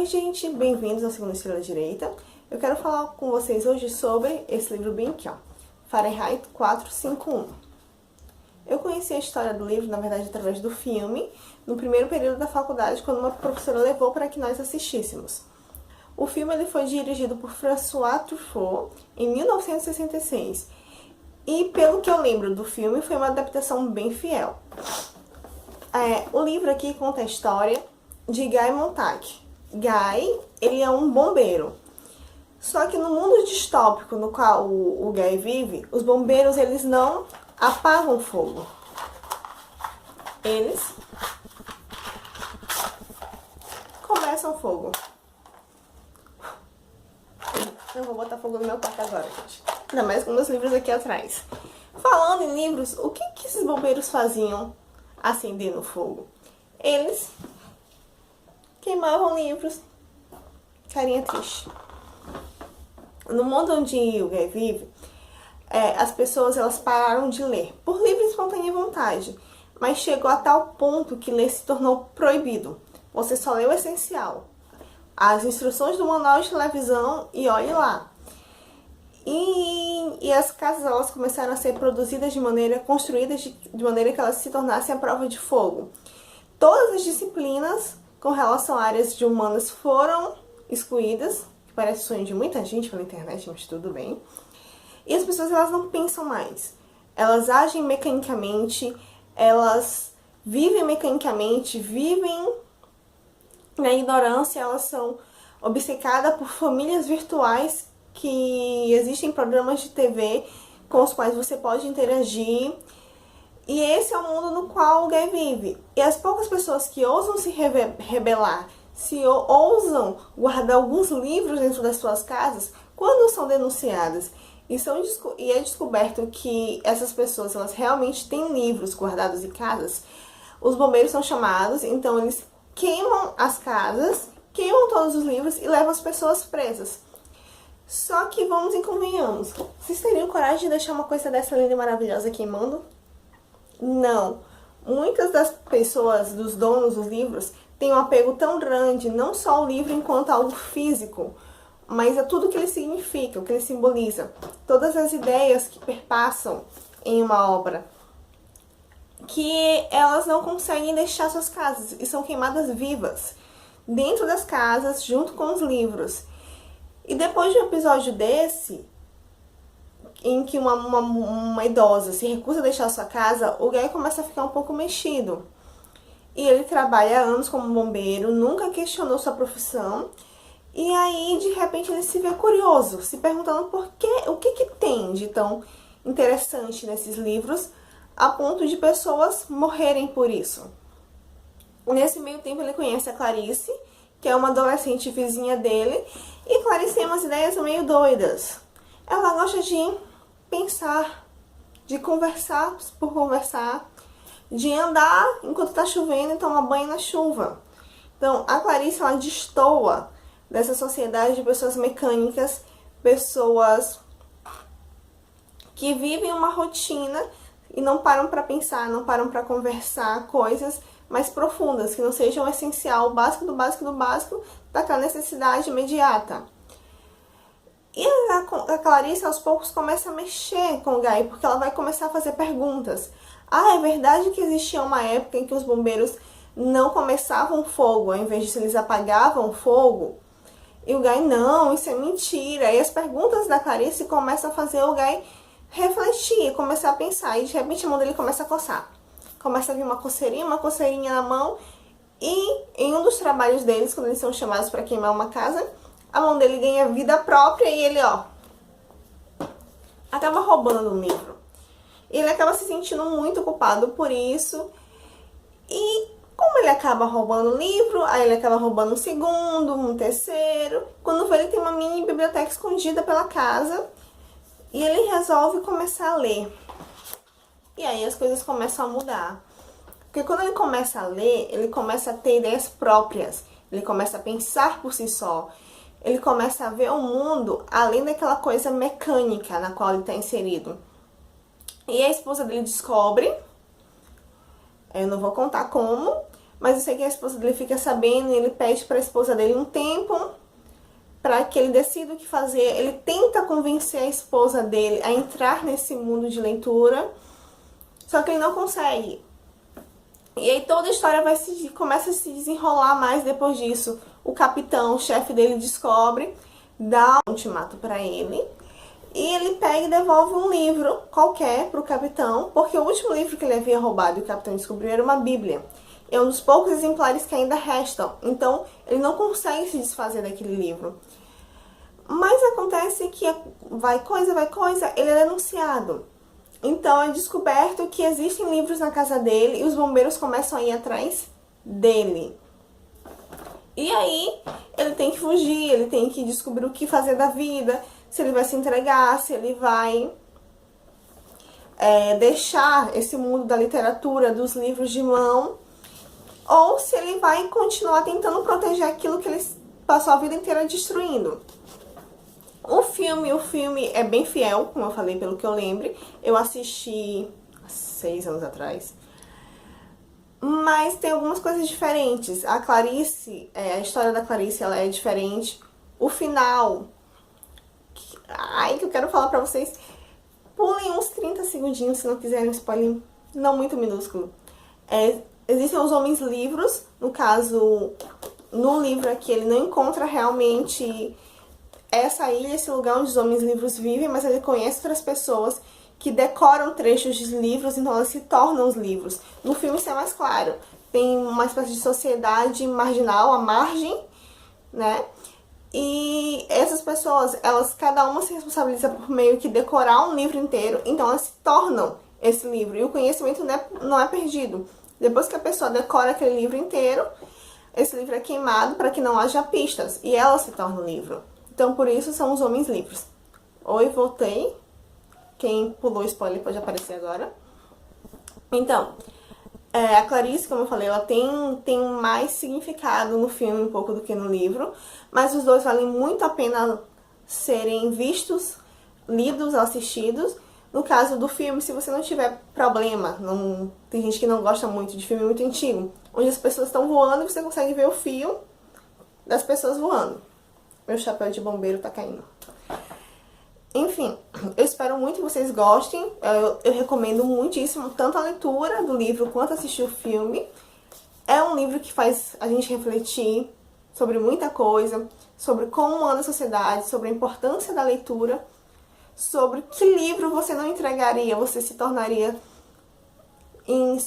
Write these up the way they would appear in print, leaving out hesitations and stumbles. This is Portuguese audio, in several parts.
Oi gente, bem-vindos ao Segunda Estrela Direita. Eu quero falar com vocês hoje sobre esse livro bem aqui, ó, Fahrenheit 451. Eu conheci a história do livro, na verdade, através do filme, no primeiro período da faculdade, quando uma professora levou para que nós assistíssemos. O filme ele foi dirigido por François Truffaut em 1966. E pelo que eu lembro do filme, foi uma adaptação bem fiel. O livro aqui conta a história de Guy Montag. Guy, ele é um bombeiro. Só que no mundo distópico no qual o Guy vive, os bombeiros eles não apagam fogo. Eles começam fogo. Eu vou botar fogo no meu quarto agora, gente. Ainda mais com meus livros aqui atrás. Falando em livros, o que esses bombeiros faziam acendendo fogo? Eles queimavam livros. Carinha triste. No mundo onde o Guy vive, as pessoas elas pararam de ler, por livre e espontânea vontade. Mas chegou a tal ponto que ler se tornou proibido. Você só lê o essencial. As instruções do manual de televisão e olhe lá. E as casas elas começaram a ser produzidas construídas de maneira que elas se tornassem a prova de fogo. Todas as disciplinas com relação a áreas de humanas foram excluídas, que parece sonho de muita gente pela internet, mas tudo bem. E as pessoas elas não pensam mais. Elas agem mecanicamente, elas vivem mecanicamente, vivem na ignorância, elas são obcecadas por famílias virtuais que existem programas de TV com os quais você pode interagir. E esse é o mundo no qual o Guy vive. E as poucas pessoas que ousam se rebelar, se ousam guardar alguns livros dentro das suas casas, quando são denunciadas e é descoberto que essas pessoas elas realmente têm livros guardados em casas, os bombeiros são chamados, então eles queimam as casas, queimam todos os livros e levam as pessoas presas. Só que vamos e convenhamos, vocês teriam coragem de deixar uma coisa dessa linda e maravilhosa queimando? Não. Muitas das pessoas, dos donos dos livros, têm um apego tão grande, não só ao livro enquanto algo físico, mas a tudo que ele significa, o que ele simboliza. Todas as ideias que perpassam em uma obra, que elas não conseguem deixar suas casas e são queimadas vivas, dentro das casas, junto com os livros. E depois de um episódio desse, em que uma idosa se recusa a deixar a sua casa, o Guy começa a ficar um pouco mexido. E ele trabalha há anos como bombeiro, nunca questionou sua profissão. E aí, de repente, ele se vê curioso, se perguntando o que tem de tão interessante nesses livros, a ponto de pessoas morrerem por isso. Nesse meio tempo, ele conhece a Clarice, que é uma adolescente vizinha dele, e Clarice tem umas ideias meio doidas. Ela gosta de pensar, de conversar por conversar, de andar enquanto tá chovendo e tomar banho na chuva. Então, a Clarice, ela destoa dessa sociedade de pessoas mecânicas, pessoas que vivem uma rotina e não param para pensar, não param para conversar coisas mais profundas, que não sejam o essencial, o básico do básico do básico daquela necessidade imediata. E a Clarice, aos poucos, começa a mexer com o Guy, porque ela vai começar a fazer perguntas. É verdade que existia uma época em que os bombeiros não começavam fogo, ao invés disso eles apagavam fogo? E o Guy, não, isso é mentira. E as perguntas da Clarice começam a fazer o Guy refletir, começar a pensar. E de repente a mão dele começa a coçar. Começa a vir uma coceirinha na mão. E em um dos trabalhos deles, quando eles são chamados para queimar uma casa, a mão dele ganha vida própria e ele, acaba roubando um livro. Ele acaba se sentindo muito culpado por isso. E como ele acaba roubando o livro, aí ele acaba roubando um segundo, um terceiro. Quando vê, ele tem uma mini biblioteca escondida pela casa. E ele resolve começar a ler. E aí as coisas começam a mudar. Porque quando ele começa a ler, ele começa a ter ideias próprias. Ele começa a pensar por si só. Ele começa a ver o mundo além daquela coisa mecânica na qual ele está inserido. E a esposa dele descobre, eu não vou contar como, mas eu sei que a esposa dele fica sabendo e ele pede para a esposa dele um tempo para que ele decida o que fazer. Ele tenta convencer a esposa dele a entrar nesse mundo de leitura, só que ele não consegue. E aí toda a história começa a se desenrolar mais depois disso. O capitão, o chefe dele, descobre, dá um ultimato para ele, e ele pega e devolve um livro qualquer pro capitão, porque o último livro que ele havia roubado e o capitão descobriu era uma Bíblia. É um dos poucos exemplares que ainda restam, então ele não consegue se desfazer daquele livro. Mas acontece que vai coisa, ele é denunciado. Então é descoberto que existem livros na casa dele e os bombeiros começam a ir atrás dele. E aí ele tem que fugir, ele tem que descobrir o que fazer da vida, se ele vai se entregar, se ele vai deixar esse mundo da literatura, dos livros de mão, ou se ele vai continuar tentando proteger aquilo que ele passou a vida inteira destruindo. O filme é bem fiel, como eu falei, pelo que eu lembro. Eu assisti 6 anos atrás. Mas tem algumas coisas diferentes. A Clarice, a história da Clarice, ela é diferente. O final, que eu quero falar pra vocês. Pulem uns 30 segundinhos se não quiserem um spoiler não muito minúsculo. Existem os homens livros. No caso, no livro aqui, ele não encontra realmente essa ilha, esse lugar onde os homens livros vivem, mas ele conhece outras pessoas que decoram trechos de livros, então elas se tornam os livros. No filme isso é mais claro. Tem uma espécie de sociedade marginal, à margem, né? E essas pessoas, elas cada uma se responsabiliza por meio que decorar um livro inteiro, então elas se tornam esse livro. E o conhecimento não é perdido. Depois que a pessoa decora aquele livro inteiro, esse livro é queimado para que não haja pistas, e ela se torna o livro. Então, por isso, são os homens livres. Oi, voltei. Quem pulou o spoiler pode aparecer agora. Então, a Clarice, como eu falei, ela tem mais significado no filme um pouco do que no livro. Mas os dois valem muito a pena serem vistos, lidos, assistidos. No caso do filme, se você não tiver problema, tem gente que não gosta muito de filme muito antigo, onde as pessoas estão voando e você consegue ver o fio das pessoas voando. Meu chapéu de bombeiro tá caindo. Enfim, eu espero muito que vocês gostem. Eu recomendo muitíssimo tanto a leitura do livro quanto assistir o filme. É um livro que faz a gente refletir sobre muita coisa, sobre como anda a sociedade, sobre a importância da leitura, sobre que livro você não entregaria, você se tornaria em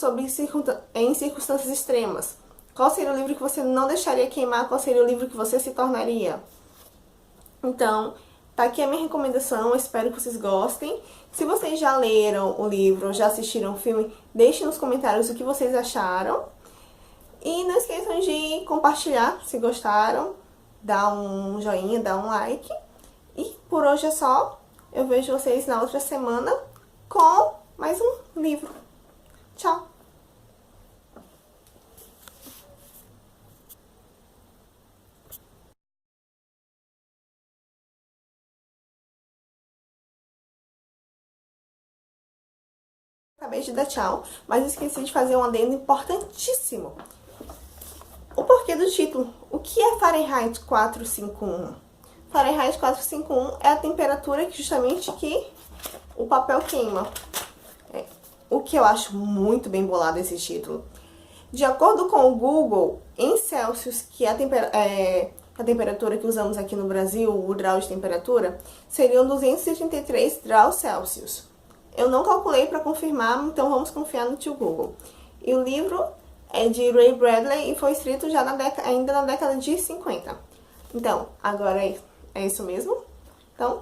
circunstâncias extremas. Qual seria o livro que você não deixaria queimar, qual seria o livro que você se tornaria. Então, tá aqui a minha recomendação, eu espero que vocês gostem. Se vocês já leram o livro, já assistiram o filme, deixem nos comentários o que vocês acharam. E não esqueçam de compartilhar se gostaram, dar um joinha, dar um like. E por hoje é só, eu vejo vocês na outra semana com mais um livro. Tchau! Acabei de dar tchau, mas esqueci de fazer um adendo importantíssimo. O porquê do título. O que é Fahrenheit 451? Fahrenheit 451 é a temperatura que justamente que o papel queima. O que eu acho muito bem bolado esse título. De acordo com o Google, em Celsius, que é a temperatura que usamos aqui no Brasil, o grau de temperatura, seriam 233 graus Celsius. Eu não calculei para confirmar, então vamos confiar no tio Google. E o livro é de Ray Bradley e foi escrito já ainda na década de 50. Então, agora é isso mesmo. Então,